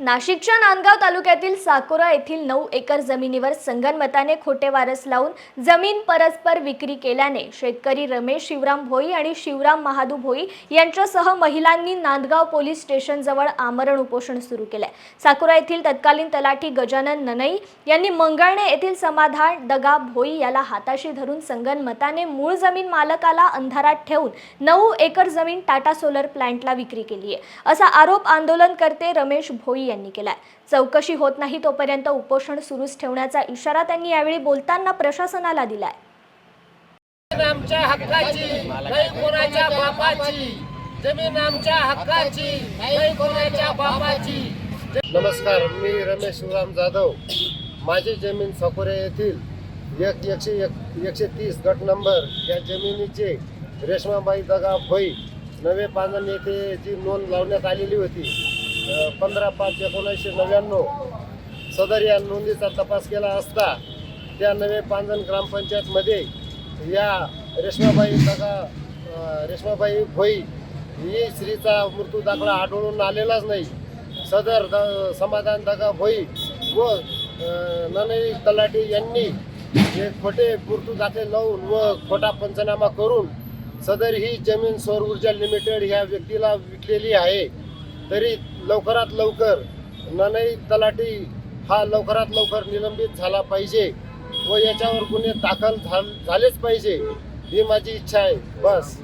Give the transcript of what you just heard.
नाशिकच्या नांदगाव तालुक्यातील साकोरा येथील 9 एकर जमिनीवर संगनमताने खोटे वारस लावून जमीन परस्पर विक्री केल्याने शेतकरी रमेश शिवराम भोई आणि शिवराम महादू भोई यांच्यासह महिलांनी नांदगाव पोलीस स्टेशन जवळ आमरण उपोषण सुरू केले। साकोरा येथील तत्कालीन तलाठी गजानन ननई यांनी मंगळणे येथील समाधान दगा भोई याला हाताशी धरून संगनमताने मूळ जमीन मालकाला अंधारात ठेवून 9 एकर जमीन टाटा सोलर प्लांटला विक्री केली आहे, असा आरोप आंदोलनकर्ते रमेश भोई यांनी केलाय। चौकशी होत नाही तोपर्यंत उपोषण सुरूच ठेवण्याचा इशारा त्यांनी यावेळी बोलताना प्रशासनाला दिलाय। आमच्या हक्काची नाही कोणाच्या बापाची जमीन, आमच्या हक्काची नाही कोणाच्या बापाची। नमस्कार, मी रमेश शिवराम जाधव। माझी जमीन साकोरा येथील 130 गट नंबर या जमिनीचे रेशमाबाई दगा भोई नवे पांजण येथे जी नोंद लावण्यात आलेली होती 15/5/1999 सदर या नोंदीचा तपास केला असता त्या नवे पांजण ग्रामपंचायतमध्ये या रेशमाबाई भोई ही स्त्रीचा मृत्यू दाखला आढळून आलेलाच नाही। सदर समाधान दगा भोई व ननई तलाठी यांनी हे खोटे मृत्यू दाखले लावून व खोटा पंचनामा करून सदर ही जमीन सौर ऊर्जा लिमिटेड ह्या व्यक्तीला विकलेली आहे। तरी लवकरात लवकर ननई तलाठी हा लवकरात लवकर निलंबित झाला पाहिजे व याच्यावर गुन्हे दाखल झालेच पाहिजे ही माझी इच्छा आहे। बस।